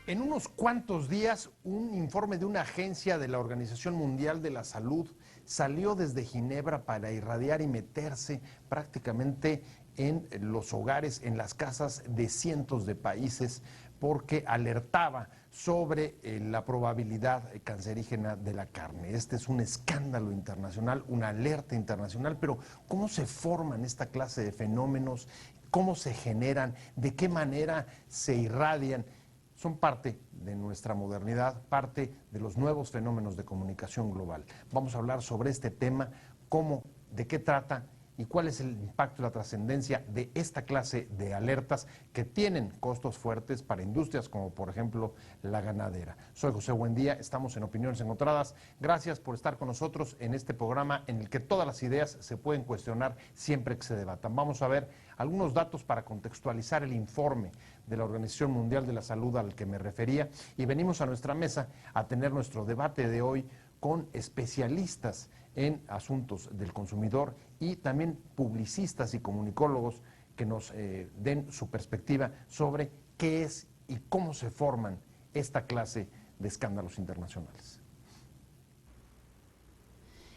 En unos cuantos días, un informe de una agencia de la Organización Mundial de la Salud salió desde Ginebra para irradiar y meterse prácticamente en los hogares, en las casas de cientos de países, porque alertaba sobre la probabilidad cancerígena de la carne. Este es un escándalo internacional, una alerta internacional, pero ¿cómo se forman esta clase de fenómenos? ¿Cómo se generan? ¿De qué manera se irradian? Son parte de nuestra modernidad, parte de los nuevos fenómenos de comunicación global. Vamos a hablar sobre este tema, cómo, de qué trata y cuál es el impacto y la trascendencia de esta clase de alertas que tienen costos fuertes para industrias como por ejemplo la ganadera. Soy José Buendía, estamos en Opiniones Encontradas. Gracias por estar con nosotros en este programa en el que todas las ideas se pueden cuestionar siempre que se debatan. Vamos a ver algunos datos para contextualizar el informe de la Organización Mundial de la Salud al que me refería, y venimos a nuestra mesa a tener nuestro debate de hoy con especialistas en asuntos del consumidor y también publicistas y comunicólogos que nos den su perspectiva sobre qué es y cómo se forman esta clase de escándalos internacionales.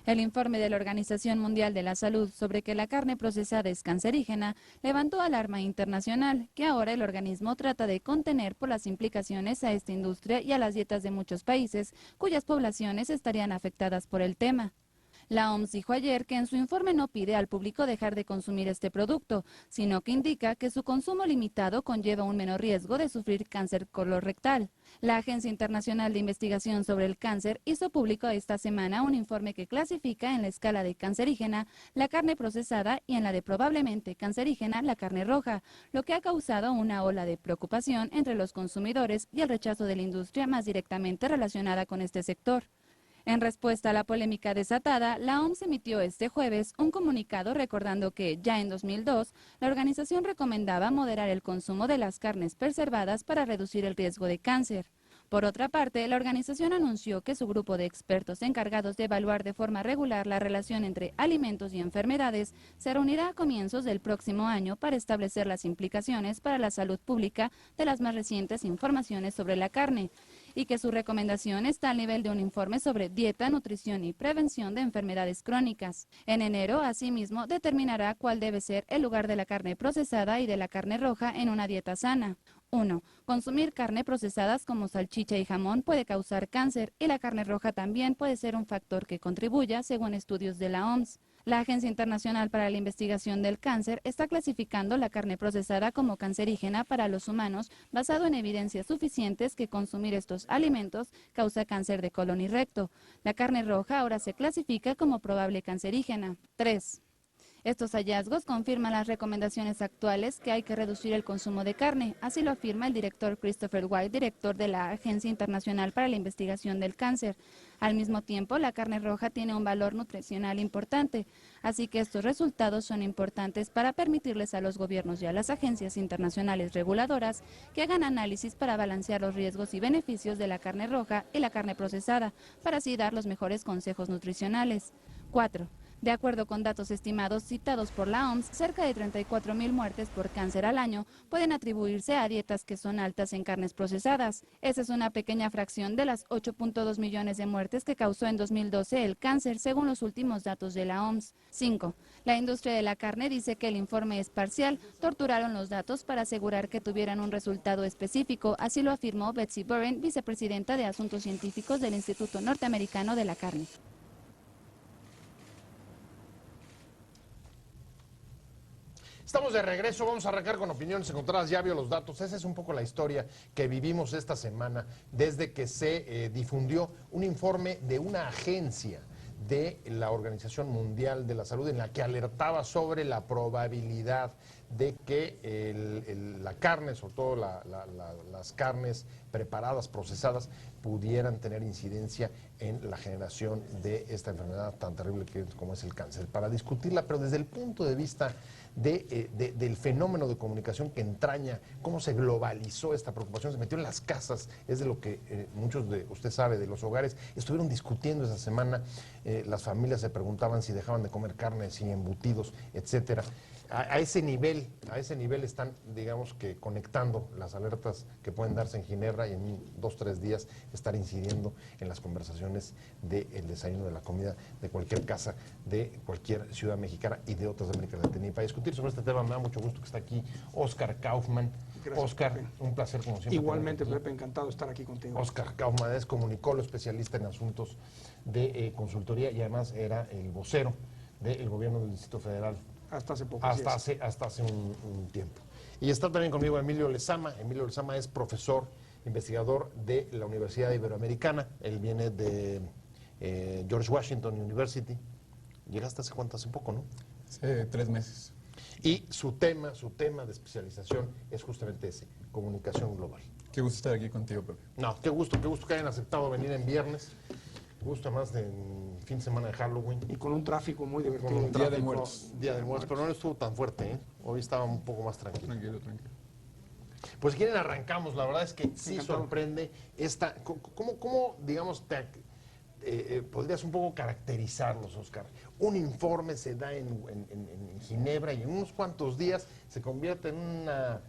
El informe de la Organización Mundial de la Salud sobre que la carne procesada es cancerígena levantó alarma internacional, que ahora el organismo trata de contener por las implicaciones a esta industria y a las dietas de muchos países, cuyas poblaciones estarían afectadas por el tema. La OMS dijo ayer que en su informe no pide al público dejar de consumir este producto, sino que indica que su consumo limitado conlleva un menor riesgo de sufrir cáncer colorectal. La Agencia Internacional de Investigación sobre el Cáncer hizo público esta semana un informe que clasifica en la escala de cancerígena la carne procesada y en la de probablemente cancerígena la carne roja, lo que ha causado una ola de preocupación entre los consumidores y el rechazo de la industria más directamente relacionada con este sector. En respuesta a la polémica desatada, la OMS emitió este jueves un comunicado recordando que, ya en 2002, la organización recomendaba moderar el consumo de las carnes preservadas para reducir el riesgo de cáncer. Por otra parte, la organización anunció que su grupo de expertos encargados de evaluar de forma regular la relación entre alimentos y enfermedades se reunirá a comienzos del próximo año para establecer las implicaciones para la salud pública de las más recientes informaciones sobre la carne, y que su recomendación está al nivel de un informe sobre dieta, nutrición y prevención de enfermedades crónicas. En enero, asimismo, determinará cuál debe ser el lugar de la carne procesada y de la carne roja en una dieta sana. 1. Consumir carne procesadas como salchicha y jamón puede causar cáncer, y la carne roja también puede ser un factor que contribuya, según estudios de la OMS. La Agencia Internacional para la Investigación del Cáncer está clasificando la carne procesada como cancerígena para los humanos basado en evidencias suficientes que consumir estos alimentos causa cáncer de colon y recto. La carne roja ahora se clasifica como probable cancerígena. 3. Estos hallazgos confirman las recomendaciones actuales que hay que reducir el consumo de carne, así lo afirma el director Christopher White, director de la Agencia Internacional para la Investigación del Cáncer. Al mismo tiempo, la carne roja tiene un valor nutricional importante, así que estos resultados son importantes para permitirles a los gobiernos y a las agencias internacionales reguladoras que hagan análisis para balancear los riesgos y beneficios de la carne roja y la carne procesada, para así dar los mejores consejos nutricionales. 4. De acuerdo con datos estimados citados por la OMS, cerca de 34,000 muertes por cáncer al año pueden atribuirse a dietas que son altas en carnes procesadas. Esa es una pequeña fracción de las 8.2 millones de muertes que causó en 2012 el cáncer, según los últimos datos de la OMS. 5. La industria de la carne dice que el informe es parcial. Torturaron los datos para asegurar que tuvieran un resultado específico, así lo afirmó Betsy Burren, vicepresidenta de Asuntos Científicos del Instituto Norteamericano de la Carne. Estamos de regreso, vamos a arrancar con Opiniones Encontradas. Ya vio los datos, esa es un poco la historia que vivimos esta semana desde que se difundió un informe de una agencia de la Organización Mundial de la Salud en la que alertaba sobre la probabilidad de que la carne, sobre todo las carnes preparadas, procesadas, pudieran tener incidencia en la generación de esta enfermedad tan terrible como es el cáncer. Para discutirla, pero desde el punto de vista del fenómeno de comunicación que entraña, cómo se globalizó esta preocupación, se metió en las casas, es de lo que muchos de usted sabe, de los hogares, estuvieron discutiendo esa semana, las familias se preguntaban si dejaban de comer carne, si embutidos, etcétera. a ese nivel están, digamos que conectando las alertas que pueden darse en Ginebra y en 2 o 3 días estar incidiendo en las conversaciones del desayuno, de la comida de cualquier casa, de cualquier ciudad mexicana y de otras de América Latina. Y para discutir sobre este tema me da mucho gusto que está aquí Óscar Kaufmann. Gracias, Óscar, Pepe. un placer como siempre. Igualmente, Pepe, encantado de estar aquí contigo. Óscar Kaufmann es comunicólogo, especialista en asuntos de consultoría y además era el vocero del gobierno del Distrito Federal Hasta hace poco. hasta hace un tiempo. Y está también conmigo Emilio Lezama. Emilio Lezama es profesor, investigador de la Universidad Iberoamericana. Él viene de George Washington University. ¿Llegaste hace cuánto? Hace poco, ¿no? Hace 3 meses. Y su tema de especialización es justamente ese, comunicación global. Qué gusto estar aquí contigo, Pepe. No, qué gusto que hayan aceptado venir en viernes. Gusto más de fin de semana de Halloween. Y con un tráfico muy divertido. Con un Día de tráfico, Muertos. Día de Muertos, pero no estuvo tan fuerte, ¿eh? Hoy estaba un poco más tranquilo. Tranquilo, tranquilo. Pues si quieren arrancamos, la verdad es que sí Encantado. sorprende esta... ¿Cómo digamos, podrías un poco caracterizarlos, Óscar? Un informe se da en Ginebra y en unos cuantos días se convierte en una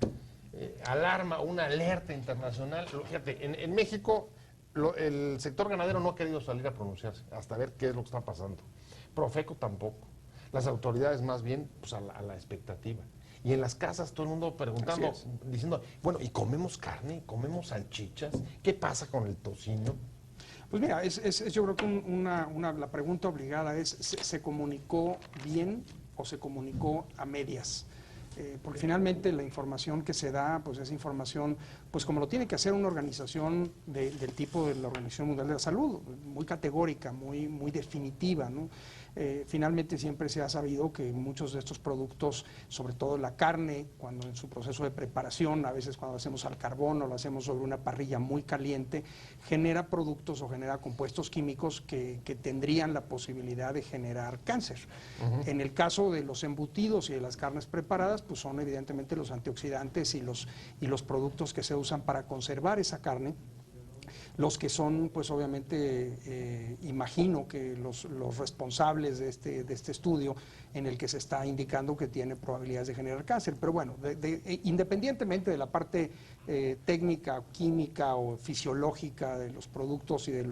alarma, una alerta internacional. Fíjate, en México el sector ganadero no ha querido salir a pronunciarse hasta ver qué es lo que está pasando. Profeco tampoco. Las autoridades más bien pues, a la expectativa. Y en las casas todo el mundo preguntando, diciendo, bueno, ¿y comemos carne? ¿Comemos salchichas? ¿Qué pasa con el tocino? Pues mira, yo creo que la pregunta obligada es, ¿se comunicó bien o se comunicó a medias? Porque finalmente la información que se da, pues es información, pues como lo tiene que hacer una organización del tipo de la Organización Mundial de la Salud, muy categórica, muy definitiva, ¿no? Finalmente siempre se ha sabido que muchos de estos productos, sobre todo la carne, cuando en su proceso de preparación, a veces cuando lo hacemos al carbón o lo hacemos sobre una parrilla muy caliente, genera productos o genera compuestos químicos que tendrían la posibilidad de generar cáncer. En el caso de los embutidos y de las carnes preparadas, pues son evidentemente los antioxidantes y los productos que se usan para conservar esa carne, los que son, pues obviamente, imagino que los responsables de este estudio en el que se está indicando que tiene probabilidades de generar cáncer. Pero bueno, independientemente de la parte técnica, química o fisiológica de los productos y de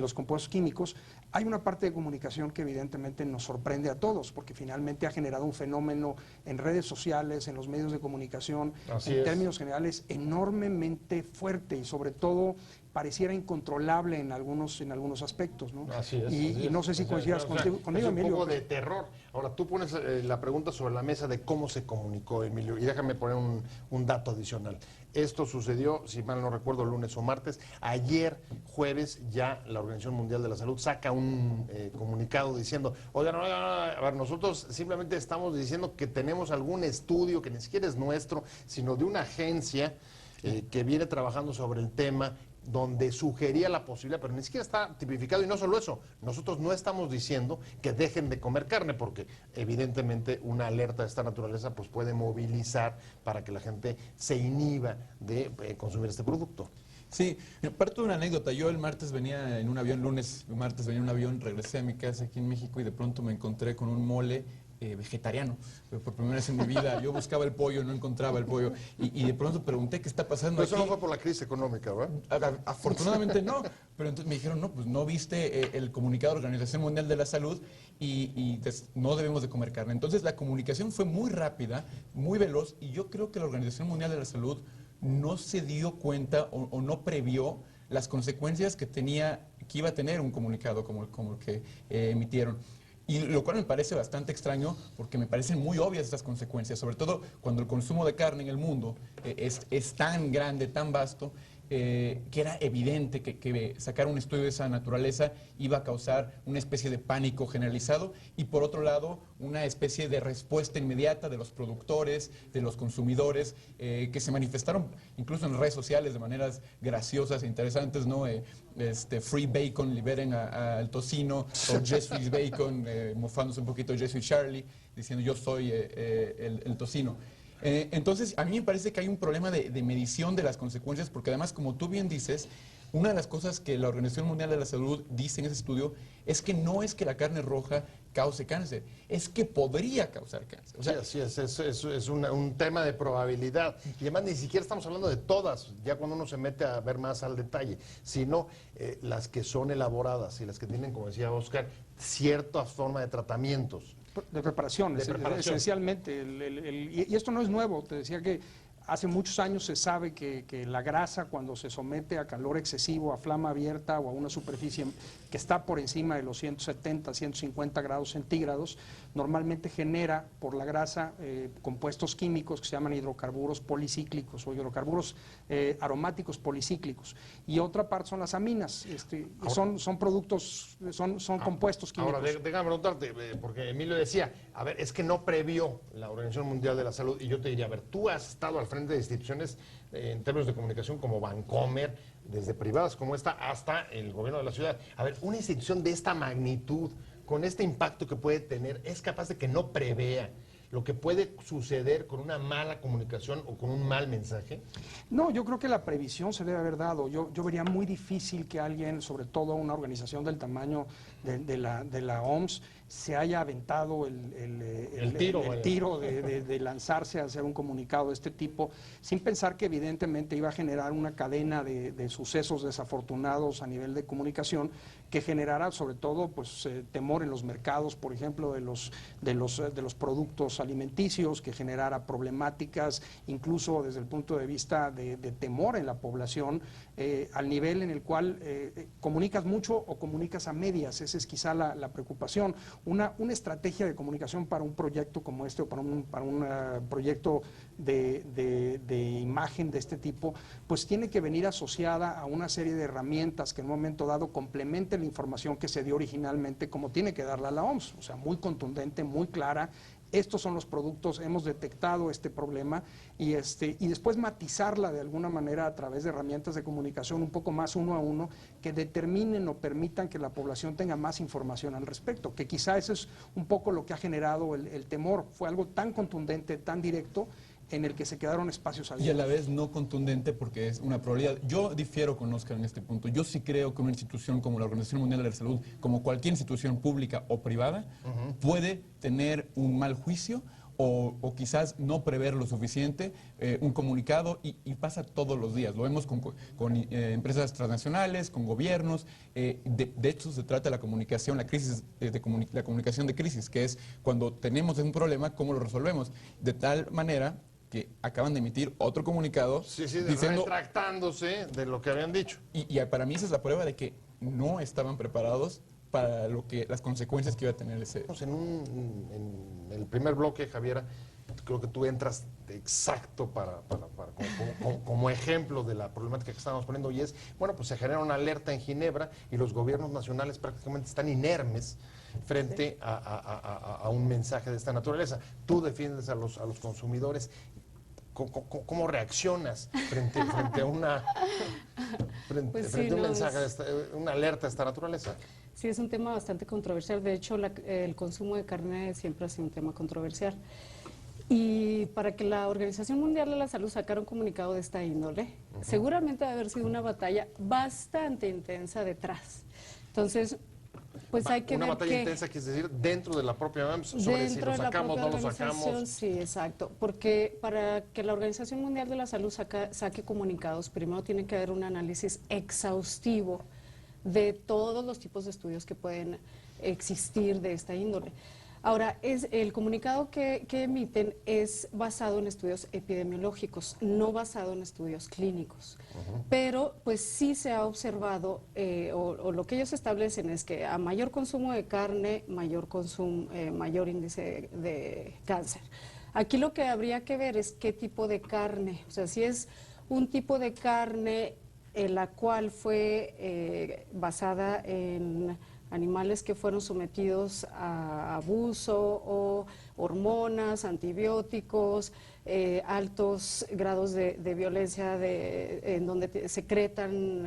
los compuestos químicos, hay una parte de comunicación que evidentemente nos sorprende a todos, porque finalmente ha generado un fenómeno en redes sociales, en los medios de comunicación, en términos generales, enormemente fuerte y sobre todo pareciera incontrolable en algunos aspectos, ¿no? Así es. Y no sé si coincidas conmigo, es un Emilio. poco de terror. Ahora, tú pones la pregunta sobre la mesa de cómo se comunicó, Emilio, y déjame poner un dato adicional. Esto sucedió, si mal no recuerdo, lunes o martes. Ayer, jueves, ya la Organización Mundial de la Salud saca un comunicado diciendo, oigan, a ver, nosotros simplemente estamos diciendo que tenemos algún estudio que ni siquiera es nuestro, sino de una agencia que viene trabajando sobre el tema, donde sugería la posibilidad, pero ni siquiera está tipificado. Y no solo eso, nosotros no estamos diciendo que dejen de comer carne, porque evidentemente una alerta de esta naturaleza pues puede movilizar para que la gente se inhiba de consumir este producto. Sí, parto de una anécdota. Yo el martes venía en un avión, martes venía en un avión, regresé a mi casa aquí en México y de pronto me encontré con un mole vegetariano. Por primera vez en mi vida yo buscaba el pollo, no encontraba el pollo y de pronto pregunté qué está pasando Pero aquí. eso no fue por la crisis económica, ¿verdad? Afortunadamente no, pero entonces me dijeron, no, pues no viste el comunicado de la Organización Mundial de la Salud y no debemos de comer carne. Entonces la comunicación fue muy rápida, muy veloz y yo creo que la Organización Mundial de la Salud no se dio cuenta o no previó las consecuencias que iba a tener un comunicado como el que emitieron. Y lo cual me parece bastante extraño porque me parecen muy obvias estas consecuencias, sobre todo cuando el consumo de carne en el mundo es tan grande, tan vasto, que era evidente que sacar un estudio de esa naturaleza iba a causar una especie de pánico generalizado y por otro lado una especie de respuesta inmediata de los productores, de los consumidores, que se manifestaron incluso en redes sociales de maneras graciosas e interesantes, ¿no? Free Bacon, liberen al tocino, o Just Free Bacon, mofándose un poquito Just Free Charlie, diciendo yo soy el tocino. Entonces, a mí me parece que hay un problema de medición de las consecuencias, porque además, como tú bien dices, una de las cosas que la Organización Mundial de la Salud dice en ese estudio es que no es que la carne roja cause cáncer, es que podría causar cáncer. O sea, sí, así es un tema de probabilidad. Y además ni siquiera estamos hablando de todas, ya cuando uno se mete a ver más al detalle, sino las que son elaboradas y las que tienen, como decía Oscar, cierta forma de tratamientos. De preparación, esencialmente. Y esto no es nuevo, te decía que hace muchos años se sabe que la grasa, cuando se somete a calor excesivo, a flama abierta o a una superficie que está por encima de los 170, 150 grados centígrados, normalmente genera por la grasa compuestos químicos que se llaman hidrocarburos policíclicos o hidrocarburos aromáticos policíclicos. Y otra parte son las aminas, son productos, son compuestos químicos. Ahora, déjame preguntarte, porque Emilio decía, a ver, es que no previó la Organización Mundial de la Salud, y yo te diría, a ver, tú has estado al frente de instituciones en términos de comunicación como Vancomer, desde privadas como esta hasta el gobierno de la ciudad. A ver, una institución de esta magnitud, con este impacto que puede tener, es capaz de que no prevea lo que puede suceder con una mala comunicación o con un mal mensaje? No, yo creo que la previsión se debe haber dado. Yo vería muy difícil que alguien, sobre todo una organización del tamaño de la OMS, se haya aventado el tiro de lanzarse a hacer un comunicado de este tipo, sin pensar que evidentemente iba a generar una cadena de sucesos desafortunados a nivel de comunicación que generara sobre todo pues temor en los mercados, por ejemplo, de los productos alimenticios, que generara problemáticas incluso desde el punto de vista de temor en la población, al nivel en el cual comunicas mucho o comunicas a medias. Esa es quizá la preocupación. Una estrategia de comunicación para un proyecto como este o para un proyecto de imagen de este tipo, pues tiene que venir asociada a una serie de herramientas que en un momento dado complementen la información que se dio originalmente, como tiene que darla la OMS, o sea, muy contundente, muy clara. Estos son los productos, hemos detectado este problema y después matizarla de alguna manera a través de herramientas de comunicación un poco más uno a uno que determinen o permitan que la población tenga más información al respecto, que quizá eso es un poco lo que ha generado el temor. Fue algo tan contundente, tan directo, en el que se quedaron espacios abiertos. Y a la vez no contundente porque es una probabilidad. Yo difiero con Oscar en este punto. Yo sí creo que una institución como la Organización Mundial de la Salud, como cualquier institución pública o privada, puede tener un mal juicio o quizás no prever lo suficiente, un comunicado, y pasa todos los días. Lo vemos con empresas transnacionales, con gobiernos. De hecho, se trata de la comunicación, la comunicación de crisis, que es cuando tenemos un problema, ¿cómo lo resolvemos? De tal manera que acaban de emitir otro comunicado diciendo, retractándose de lo que habían dicho. Y para mí esa es la prueba de que no estaban preparados para las consecuencias que iba a tener ese. En el primer bloque, Javiera, creo que tú entras exacto como ejemplo de la problemática que estábamos poniendo, y es, bueno, pues se genera una alerta en Ginebra y los gobiernos nacionales prácticamente están inermes frente a un mensaje de esta naturaleza. Tú defiendes a los consumidores. ¿Cómo reaccionas frente a una un mensaje, una alerta de esta naturaleza? Sí, es un tema bastante controversial. De hecho, el consumo de carne siempre ha sido un tema controversial. Y para que la Organización Mundial de la Salud sacara un comunicado de esta índole, seguramente debe haber sido una batalla bastante intensa detrás. Entonces, pues hay que ver una batalla intensa, quiere decir, dentro de la propia OMS, sobre si lo sacamos, no lo sacamos. Sí, exacto, porque para que la Organización Mundial de la Salud saque comunicados, primero tiene que haber un análisis exhaustivo de todos los tipos de estudios que pueden existir de esta índole. Ahora, el comunicado que emiten es basado en estudios epidemiológicos, no basado en estudios clínicos. Pero pues sí se ha observado, o lo que ellos establecen es que a mayor consumo de carne, mayor índice de cáncer. Aquí lo que habría que ver es qué tipo de carne, o sea, si es un tipo de carne en la cual fue basada en animales que fueron sometidos a abuso o hormonas, antibióticos, altos grados de violencia en donde secretan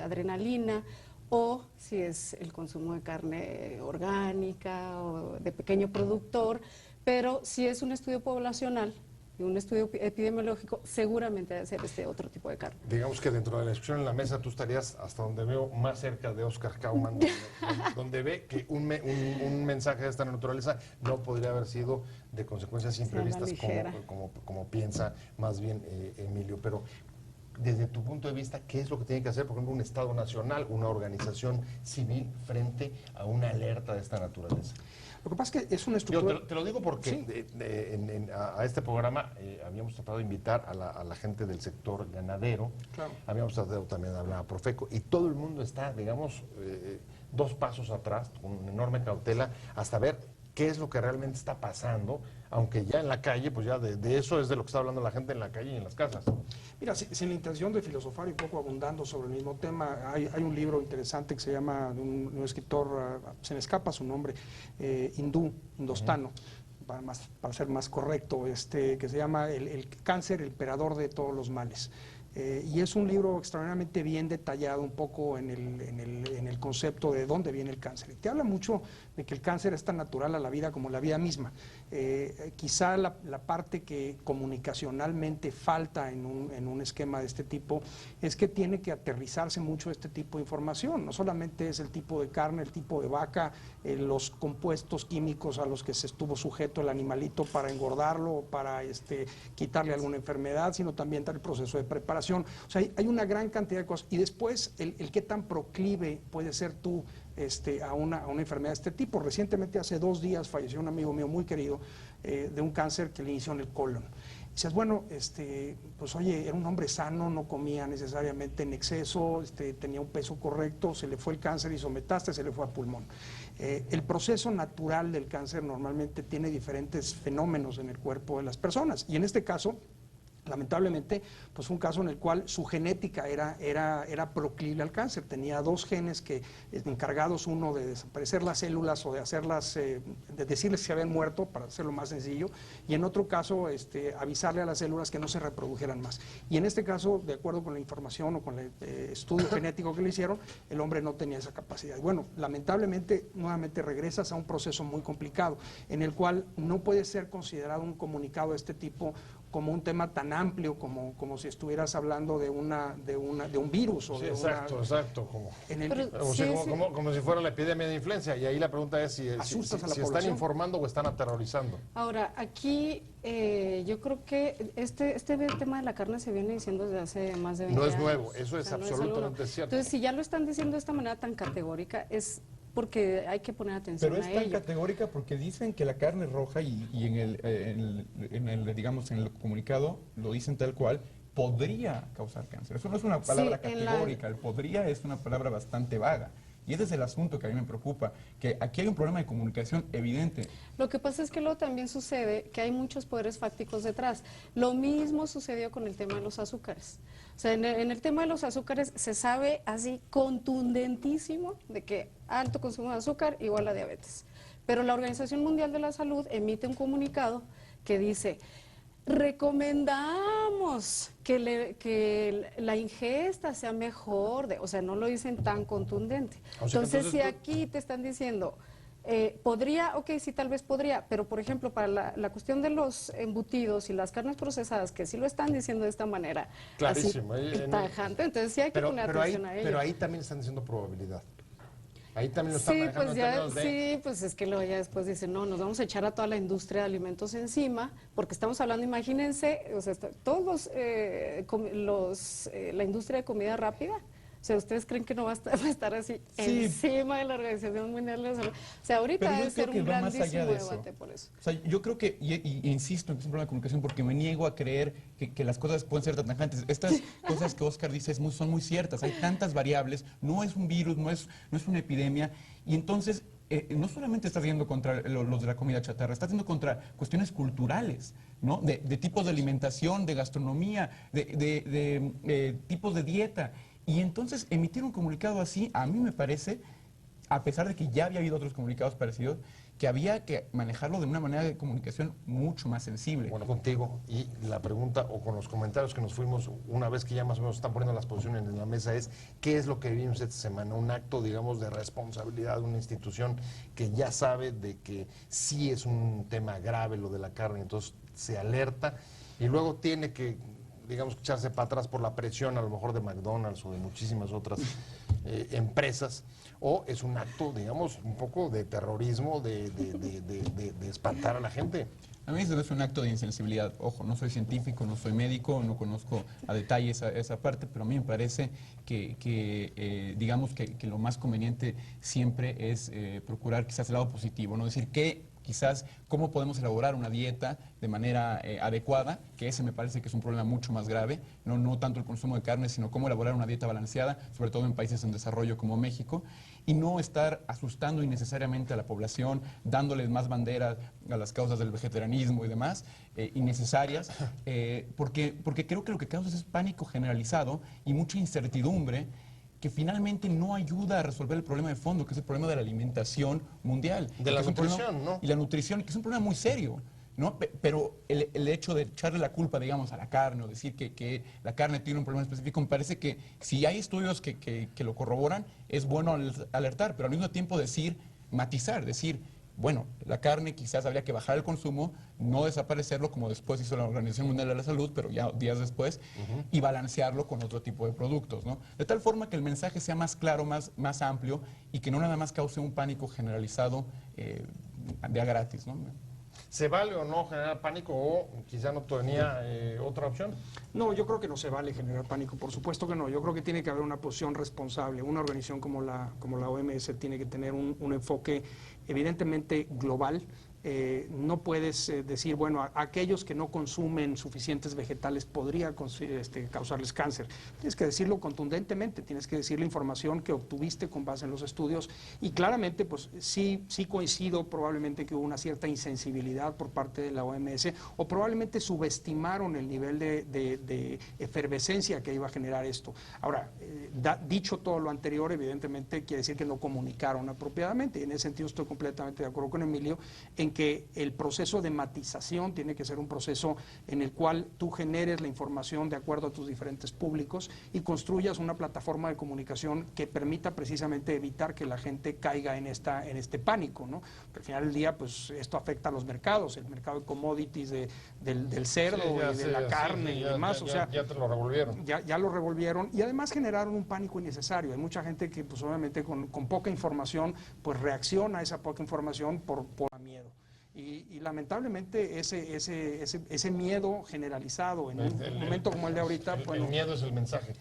adrenalina, o si es el consumo de carne orgánica o de pequeño productor. Pero si es un estudio poblacional, y un estudio epidemiológico, seguramente debe ser este otro tipo de carne. Digamos que dentro de la discusión en la mesa tú estarías, hasta donde veo, más cerca de Oscar Kaumann, donde ve que un mensaje de esta naturaleza no podría haber sido de consecuencias imprevistas como piensa más bien Emilio. Pero desde tu punto de vista, ¿qué es lo que tiene que hacer, por ejemplo, un Estado nacional, una organización civil frente a una alerta de esta naturaleza? Lo que pasa es que es una estructura... Yo te lo digo porque Sí. a este programa habíamos tratado de invitar a la gente del sector ganadero, Claro. habíamos tratado también de hablar a Profeco, y todo el mundo está, digamos, 2 pasos atrás, con enorme cautela, hasta ver qué es lo que realmente está pasando, aunque ya en la calle, pues ya de eso es de lo que está hablando la gente en la calle y en las casas. Mira, sin la intención de filosofar y un poco abundando sobre el mismo tema, hay un libro interesante que se llama, de un escritor, se me escapa su nombre, indostano, para ser más correcto, que se llama el cáncer, el emperador de todos los males. Y es un libro extraordinariamente bien detallado un poco en el concepto de dónde viene el cáncer. Y te habla mucho de que el cáncer es tan natural a la vida como la vida misma. Quizá la parte que comunicacionalmente falta en un esquema de este tipo es que tiene que aterrizarse mucho este tipo de información. No solamente es el tipo de carne, el tipo de vaca, los compuestos químicos a los que se estuvo sujeto el animalito para engordarlo o para quitarle alguna enfermedad, sino también el proceso de preparación. O sea, hay una gran cantidad de cosas. Y después, el qué tan proclive puede ser tú a una enfermedad de este tipo. Recientemente, hace 2 días, falleció un amigo mío muy querido de un cáncer que le inició en el colon. Y dices, bueno, pues oye, era un hombre sano, no comía necesariamente en exceso, tenía un peso correcto, se le fue el cáncer, hizo metástasis, se le fue a pulmón. El proceso natural del cáncer normalmente tiene diferentes fenómenos en el cuerpo de las personas. Y en este caso, lamentablemente, pues fue un caso en el cual su genética era proclive al cáncer. Tenía 2 genes que encargados, uno de desaparecer las células o de hacerlas, de decirles que se habían muerto, para hacerlo más sencillo, y en otro caso, avisarle a las células que no se reprodujeran más. Y en este caso, de acuerdo con la información o con el estudio genético que le hicieron, el hombre no tenía esa capacidad. Y bueno, lamentablemente, nuevamente regresas a un proceso muy complicado, en el cual no puede ser considerado un comunicado de este tipo como un tema tan amplio como si estuvieras hablando de un virus o Sí, de exacto, como si fuera la epidemia de influenza. Y ahí la pregunta es si Asustas a la están población. informando o están aterrorizando. Ahora, aquí yo creo que este tema de la carne se viene diciendo desde hace más de 20 No años. es nuevo, eso O es sea, no algo absolutamente nuevo. cierto. Entonces, si ya lo están diciendo de esta manera tan categórica, es porque hay que poner atención Pero a es tan ello. categórica porque dicen que la carne roja y digamos, en el comunicado lo dicen tal cual, podría causar cáncer. Eso no es una palabra categórica, el podría es una palabra bastante vaga. Y ese es el asunto que a mí me preocupa, que aquí hay un problema de comunicación evidente. Lo que pasa es que luego también sucede que hay muchos poderes fácticos detrás. Lo mismo sucedió con el tema de los azúcares. O sea, en el tema de los azúcares se sabe así contundentísimo de que alto consumo de azúcar igual a diabetes. Pero la Organización Mundial de la Salud emite un comunicado que dice: recomendamos que la ingesta sea mejor, o sea, no lo dicen tan contundente. O sea, entonces, si tú... aquí te están diciendo, podría, ok, sí, tal vez podría, pero por ejemplo, para la cuestión de los embutidos y las carnes procesadas, que sí lo están diciendo de esta manera, Clarísimo, así, tajante, entonces sí hay que poner atención a ello. Pero ahí también están diciendo probabilidad. Ahí también lo están Sí, manejando pues en ya, términos de... sí, pues es que luego ya después dicen, no, nos vamos a echar a toda la industria de alimentos encima, porque estamos hablando, imagínense, o sea, todos la industria de comida rápida. O sea, ¿ustedes creen que no va a estar así Sí. encima de la Organización Mundial de la Salud? O sea, ahorita Pero yo debe ser creo que un va más grandísimo allá de eso. debate por eso. O sea, yo creo que, y insisto en que es un problema de comunicación porque me niego a creer que las cosas pueden ser tan tajantes. Estas cosas que Oscar dice son muy ciertas, hay tantas variables, no es un virus, no es una epidemia, y entonces no solamente estás yendo contra los de la comida chatarra, estás yendo contra cuestiones culturales, ¿no? De tipos de alimentación, de gastronomía, de tipos de dieta. Y entonces emitir un comunicado así, a mí me parece, a pesar de que ya había habido otros comunicados parecidos, que había que manejarlo de una manera de comunicación mucho más sensible. Bueno, contigo, y la pregunta, o con los comentarios que nos fuimos, una vez que ya más o menos están poniendo las posiciones en la mesa, es ¿qué es lo que vivimos esta semana? Un acto, digamos, de responsabilidad de una institución que ya sabe de que sí es un tema grave lo de la carne, entonces se alerta. y luego tiene que, digamos, echarse para atrás por la presión a lo mejor de McDonald's o de muchísimas otras empresas, o es un acto, digamos, un poco de terrorismo, de espantar a la gente. A mí eso es un acto de insensibilidad. Ojo, no soy científico, no soy médico, no conozco a detalle esa parte, pero a mí me parece digamos que lo más conveniente siempre es procurar quizás el lado positivo, ¿no? Decir que quizás cómo podemos elaborar una dieta de manera adecuada, que ese me parece que es un problema mucho más grave, no tanto el consumo de carne, sino cómo elaborar una dieta balanceada, sobre todo en países en desarrollo como México, y no estar asustando innecesariamente a la población, dándoles más banderas a las causas del vegetarianismo y demás, innecesarias, porque creo que lo que causa es pánico generalizado y mucha incertidumbre que finalmente no ayuda a resolver el problema de fondo, que es el problema de la alimentación mundial. De la nutrición, ¿no? Y la nutrición, que es un problema muy serio, ¿no? Pero el hecho de echarle la culpa, digamos, a la carne o decir que la carne tiene un problema específico, me parece que si hay estudios que lo corroboran, es bueno alertar, pero al mismo tiempo matizar, decir, bueno, la carne quizás habría que bajar el consumo, no desaparecerlo como después hizo la Organización Mundial de la Salud, pero ya días después, y balancearlo con otro tipo de productos, ¿no? De tal forma que el mensaje sea más claro, más amplio y que no nada más cause un pánico generalizado de a gratis, ¿no? ¿Se vale o no generar pánico o quizá no tenía otra opción? No, yo creo que no se vale generar pánico, por supuesto que no. Yo creo que tiene que haber una posición responsable. Una organización como la OMS tiene que tener un enfoque evidentemente global. No puedes decir, bueno, a aquellos que no consumen suficientes vegetales podría causarles cáncer. Tienes que decirlo contundentemente, tienes que decir la información que obtuviste con base en los estudios y claramente, pues sí coincido probablemente que hubo una cierta insensibilidad por parte de la OMS o probablemente subestimaron el nivel de efervescencia que iba a generar esto. Ahora, dicho todo lo anterior, evidentemente quiere decir que no comunicaron apropiadamente y en ese sentido estoy completamente de acuerdo con Emilio en que el proceso de matización tiene que ser un proceso en el cual tú generes la información de acuerdo a tus diferentes públicos y construyas una plataforma de comunicación que permita precisamente evitar que la gente caiga en este pánico, ¿no? Al final del día, pues esto afecta a los mercados, el mercado de commodities del cerdo y de la carne y demás. Ya te lo revolvieron. Ya lo revolvieron y además generaron un pánico innecesario. Hay mucha gente que, pues obviamente con poca información, pues reacciona a esa poca información por miedo. Y lamentablemente ese miedo generalizado en un momento como el de ahorita... El miedo es el mensaje.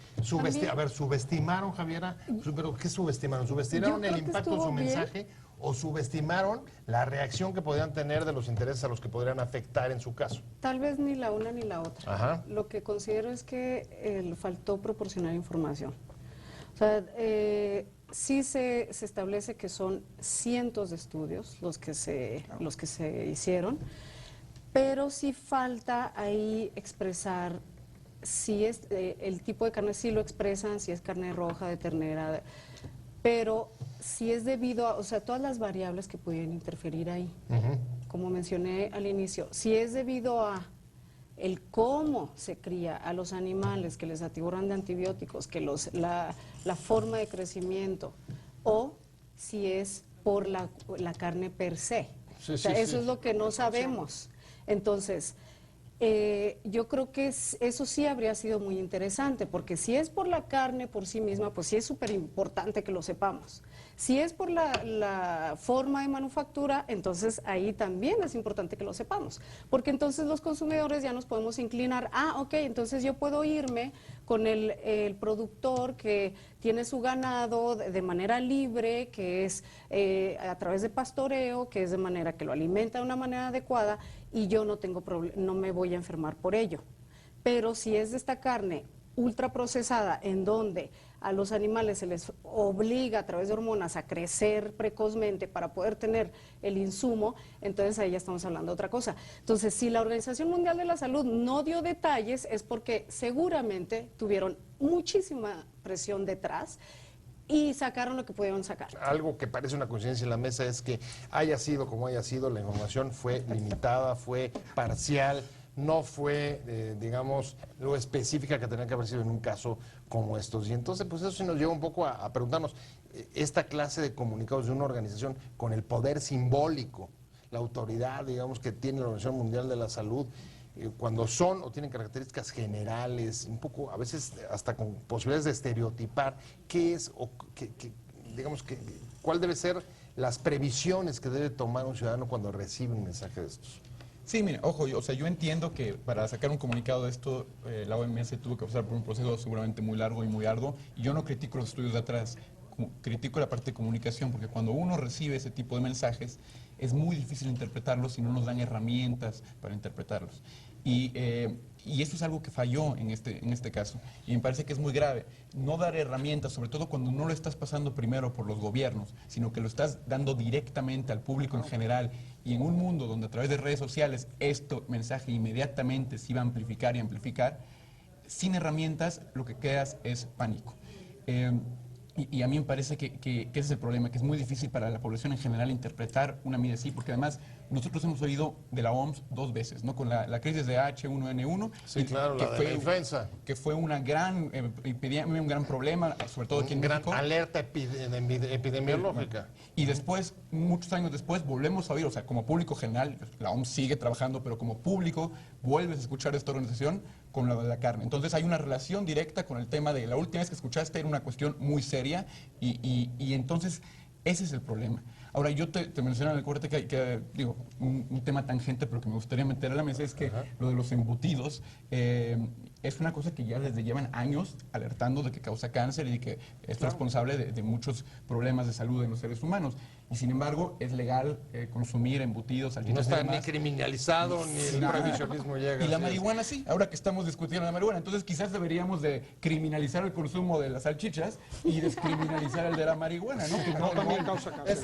A ver, ¿subestimaron, Javiera? ¿Pero qué subestimaron? ¿Subestimaron el impacto de su mensaje o subestimaron la reacción que podrían tener de los intereses a los que podrían afectar en su caso? Tal vez ni la una ni la otra. Ajá. Lo que considero es que faltó proporcionar información. O sea, sí se establece que son cientos de estudios los que se hicieron, pero sí falta ahí expresar si es el tipo de carne, sí lo expresan, si es carne roja, de ternera, pero si es debido a, o sea, todas las variables que pueden interferir ahí, como mencioné al inicio, si es debido a el cómo se cría a los animales, que les atiborran de antibióticos, que la forma de crecimiento, o si es por la carne per se. Sí, o sea, sí, eso sí. es lo que no sabemos. Entonces, yo creo que eso sí habría sido muy interesante, porque si es por la carne por sí misma, pues sí es súper importante que lo sepamos. Si es por la forma de manufactura, entonces ahí también es importante que lo sepamos, porque entonces los consumidores ya nos podemos inclinar, ok, entonces yo puedo irme con el productor que tiene su ganado de manera libre, que es a través de pastoreo, que es de manera que lo alimenta de una manera adecuada, y yo no me voy a enfermar por ello. Pero si es de esta carne ultraprocesada, en donde a los animales se les obliga a través de hormonas a crecer precozmente para poder tener el insumo, entonces ahí ya estamos hablando de otra cosa. Entonces, si la Organización Mundial de la Salud no dio detalles, es porque seguramente tuvieron muchísima presión detrás y sacaron lo que pudieron sacar. Algo que parece una coincidencia en la mesa es que haya sido como haya sido, la información fue limitada, fue parcial, no fue, digamos, lo específica que tenía que haber sido en un caso como estos. Y entonces, pues eso sí nos lleva un poco a preguntarnos, esta clase de comunicados de una organización con el poder simbólico, la autoridad, digamos, que tiene la Organización Mundial de la Salud, cuando son o tienen características generales, un poco, a veces hasta con posibilidades de estereotipar, qué es o digamos que cuál debe ser las previsiones que debe tomar un ciudadano cuando recibe un mensaje de estos. Sí, mira, ojo, o sea, yo entiendo que para sacar un comunicado de esto, la OMS tuvo que pasar por un proceso seguramente muy largo y muy arduo, y yo no critico los estudios de atrás, critico la parte de comunicación, porque cuando uno recibe ese tipo de mensajes, es muy difícil interpretarlos si no nos dan herramientas para interpretarlos. Y eso es algo que falló en este caso, y me parece que es muy grave. No dar herramientas, sobre todo cuando no lo estás pasando primero por los gobiernos, sino que lo estás dando directamente al público en general, y en un mundo donde a través de redes sociales este mensaje inmediatamente se iba a amplificar y amplificar, sin herramientas lo que quedas es pánico. Y a mí me parece que ese es el problema, que es muy difícil para la población en general interpretar una medida así, porque además nosotros hemos oído de la OMS 2 veces, ¿no? Con la crisis de H1N1. Sí, claro, la de la influenza. Que fue una gran epidemia, un gran problema, sobre todo aquí en México. Gran alerta epidemiológica. Y después, muchos años después, volvemos a oír, o sea, como público general, la OMS sigue trabajando, pero como público, vuelves a escuchar esta organización con lo de la carne. Entonces hay una relación directa con el tema de la última vez que escuchaste era una cuestión muy seria y entonces ese es el problema. Ahora, yo te mencionaba en el corte que digo, un tema tangente, pero que me gustaría meter a la mesa es que lo de los embutidos es una cosa que ya desde llevan años alertando de que causa cáncer y de que es responsable de muchos problemas de salud en los seres humanos. Y sin embargo, es legal consumir embutidos, salchichas. No está y demás. ni criminalizado, ni el prohibicionismo llega. Y la marihuana sí, ahora que estamos discutiendo la marihuana. Entonces quizás deberíamos de criminalizar el consumo de las salchichas y descriminalizar el de la marihuana, ¿no? Que No, también causa cáncer.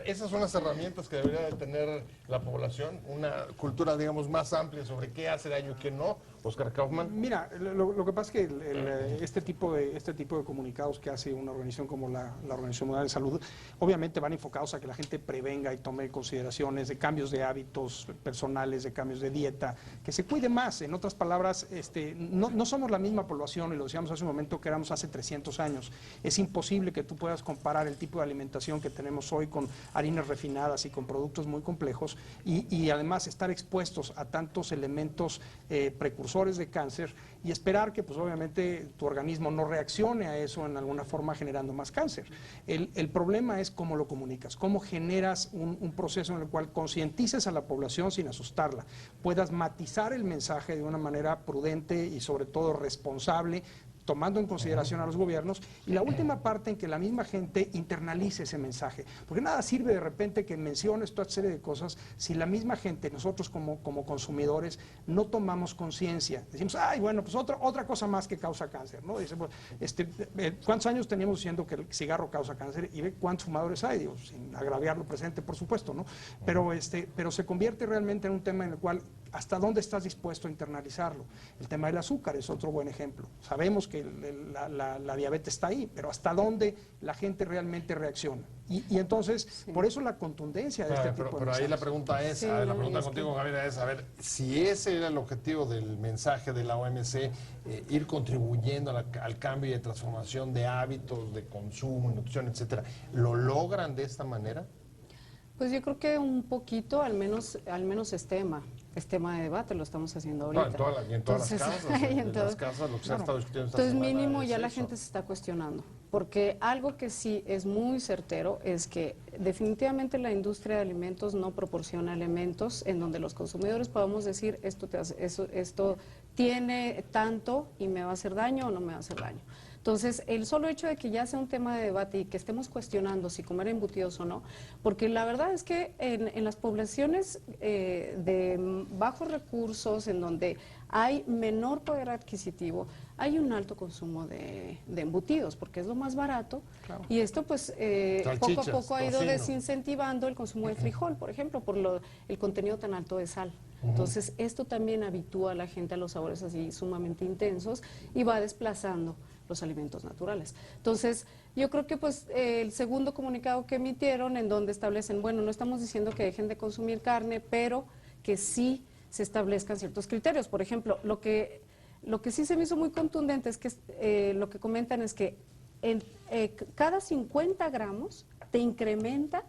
Esas son las herramientas que debería de tener la población, una cultura, digamos, más amplia sobre qué hace daño y qué no. Oscar Kaufman. Mira, lo que pasa es que este tipo de comunicados que hace una organización como la Organización Mundial de Salud, obviamente van enfocados a que la gente prevenga y tome consideraciones de cambios de hábitos personales, de cambios de dieta, que se cuide más. En otras palabras, no somos la misma población, y lo decíamos hace un momento, que éramos hace 300 años. Es imposible que tú puedas comparar el tipo de alimentación que tenemos hoy con harinas refinadas y con productos muy complejos, y además estar expuestos a tantos elementos precursores de cáncer y esperar que pues obviamente tu organismo no reaccione a eso en alguna forma generando más cáncer. El problema es cómo lo comunicas, cómo generas un proceso en el cual concientices a la población sin asustarla, puedas matizar el mensaje de una manera prudente y sobre todo responsable, tomando en consideración a los gobiernos, y la última parte en que la misma gente internalice ese mensaje, porque nada sirve de repente que menciones toda serie de cosas si la misma gente, nosotros como consumidores, no tomamos conciencia. Decimos, ay, bueno, pues otra cosa más que causa cáncer, ¿no? Dice, pues, ¿cuántos años teníamos diciendo que el cigarro causa cáncer? Y ve cuántos fumadores hay, digo, sin agraviar lo presente, por supuesto, ¿no? Pero se convierte realmente en un tema en el cual, ¿hasta dónde estás dispuesto a internalizarlo? El tema del azúcar es otro buen ejemplo. Sabemos que la diabetes está ahí, pero ¿hasta dónde la gente realmente reacciona? Y entonces, por eso la contundencia de este tipo de Pero mensajes. ahí la pregunta es, la pregunta contigo, Gabriela, es, a ver, si ese era el objetivo del mensaje de la OMC, ir contribuyendo al cambio y de transformación de hábitos, de consumo, nutrición, etcétera, ¿lo logran de esta manera? Pues yo creo que un poquito, al menos es tema de debate, lo estamos haciendo ahorita. No, en todas las casas, en las casas lo que se ha estado discutiendo esta Entonces semana mínimo es ya la eso. gente se está cuestionando, porque algo que sí es muy certero es que definitivamente la industria de alimentos no proporciona elementos en donde los consumidores podamos decir esto tiene tanto y me va a hacer daño o no me va a hacer daño. Entonces, el solo hecho de que ya sea un tema de debate y que estemos cuestionando si comer embutidos o no, porque la verdad es que en las poblaciones de bajos recursos, en donde hay menor poder adquisitivo, hay un alto consumo de embutidos, porque es lo más barato, claro. Y esto pues poco a poco ha ido desincentivando el consumo de frijol, por ejemplo, por el contenido tan alto de sal. Entonces, esto también habitúa a la gente a los sabores así sumamente intensos y va desplazando los alimentos naturales. Entonces, yo creo que pues el segundo comunicado que emitieron, en donde establecen, bueno, no estamos diciendo que dejen de consumir carne, pero que sí se establezcan ciertos criterios. Por ejemplo, lo que sí se me hizo muy contundente es que lo que comentan es que cada 50 gramos te incrementa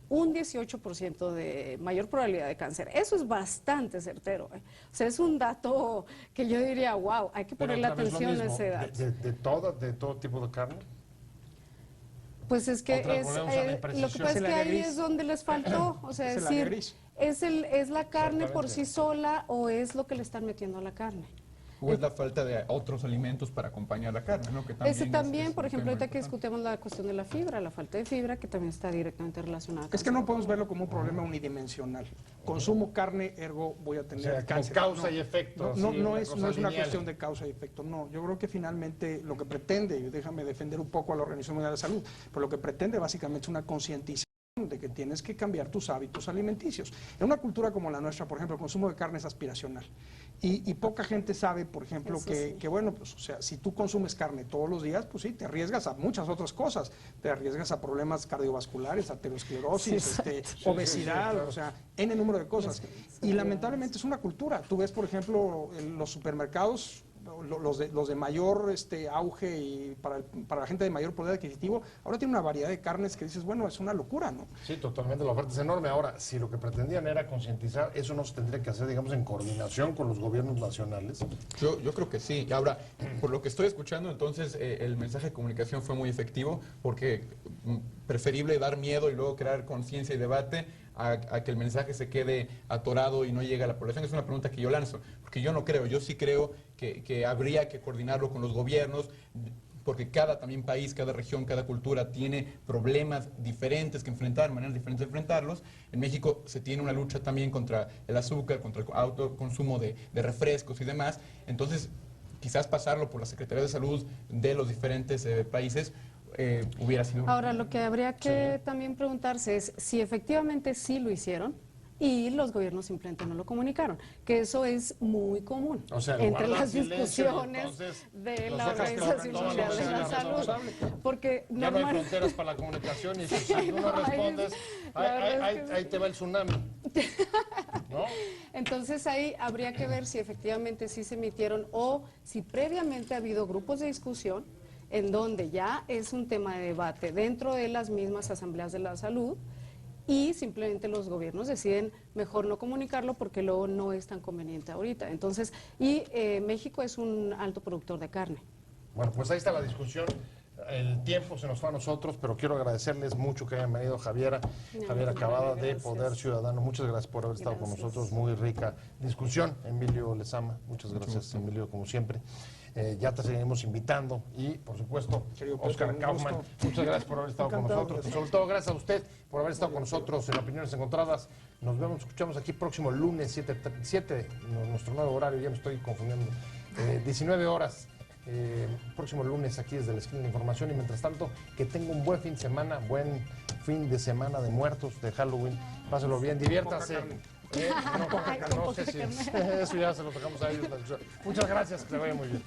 un 18% de mayor probabilidad de cáncer. Eso es bastante certero. O sea, es un dato que yo diría, wow, hay que ponerle atención a ese dato. De todo tipo de carne. Pues es que Otra vez volvemos a la lo que imprecisión. pasa es Es el que área ahí gris. es donde les faltó, o sea, Es es el área decir, gris. es la carne por Exactamente. sí sola o es lo que le están metiendo a la carne. O es la falta de otros alimentos para acompañar la carne, ¿no? Que Ese es también, un por ejemplo, tema ahorita que importante. discutimos la cuestión de la fibra, la falta de fibra, que también está directamente relacionada con Es que no podemos verlo como un problema unidimensional. Consumo carne, ergo voy a tener O sea, como cáncer. causa No, y efecto, No, así, no, una es, cosa no es una lineal. cuestión de causa y efecto, no. Yo creo que finalmente lo que pretende, y déjame defender un poco a la Organización Mundial de la Salud, pero lo que pretende básicamente es una concientización de que tienes que cambiar tus hábitos alimenticios. En una cultura como la nuestra, por ejemplo, el consumo de carne es aspiracional. Y poca gente sabe, por ejemplo, Eso que, sí. que, bueno, pues, o sea, si tú consumes carne todos los días, pues sí, te arriesgas a muchas otras cosas. Te arriesgas a problemas cardiovasculares, aterosclerosis, Sí, obesidad, claro. o sea, N número de cosas. Y lamentablemente es una cultura. Tú ves, por ejemplo, en los supermercados, los de mayor auge y para la gente de mayor poder adquisitivo, ahora tiene una variedad de carnes que dices, bueno, es una locura, ¿no? Sí, totalmente, la oferta es enorme. Ahora, si lo que pretendían era concientizar, eso no se tendría que hacer, digamos, en coordinación con los gobiernos nacionales. Yo creo que sí. Ahora, por lo que estoy escuchando, entonces el mensaje de comunicación fue muy efectivo porque preferible dar miedo y luego crear conciencia y debate a que el mensaje se quede atorado y no llegue a la población. Es una pregunta que yo lanzo, porque yo no creo, yo sí creo que habría que coordinarlo con los gobiernos, porque cada también país, cada región, cada cultura tiene problemas diferentes que enfrentar, maneras diferentes de enfrentarlos. En México se tiene una lucha también contra el azúcar, contra el autoconsumo de refrescos y demás. Entonces, quizás pasarlo por la Secretaría de Salud de los diferentes países hubiera sido... Ahora, lo que habría que también preguntarse es si efectivamente sí lo hicieron y los gobiernos simplemente no lo comunicaron, que eso es muy común O sea, entre guardar las silencio y discusiones entonces de los la dejas que Organización toman Mundial de la la Salud, responsable. porque Ya no hay normal- fronteras para la comunicación y si tú no No, respondes, la verdad es que ahí te va el tsunami. ¿No? Entonces ahí habría que ver si efectivamente sí se emitieron o si previamente ha habido grupos de discusión en donde ya es un tema de debate dentro de las mismas asambleas de la salud y simplemente los gobiernos deciden mejor no comunicarlo porque luego no es tan conveniente ahorita. Entonces, México es un alto productor de carne. Bueno, pues ahí está la discusión. El tiempo se nos fue a nosotros, pero quiero agradecerles mucho que hayan venido, Javiera Cavada de gracias. Poder Ciudadano. Muchas gracias por haber estado con Gracias. nosotros. Muy rica discusión. Emilio Lezama, muchas gracias, Emilio, como siempre. Ya te seguiremos invitando y, por supuesto, Querido Pepe, Oscar un Kaufman, gusto. muchas gracias por haber estado con Encantado, nosotros. gracias. Sobre todo, gracias a usted por haber estado con nosotros en Opiniones Encontradas. Nos vemos, escuchamos aquí próximo lunes, 7 nuestro nuevo horario, ya me estoy confundiendo, 19 horas. Próximo lunes aquí desde la esquina de la información y mientras tanto que tenga un buen fin de semana de muertos, de Halloween, páselo bien, diviértase. No coja Ay, carne, con no sé poca si carne. eso ya se lo dejamos a ellos. Muchas gracias, que se vaya muy bien.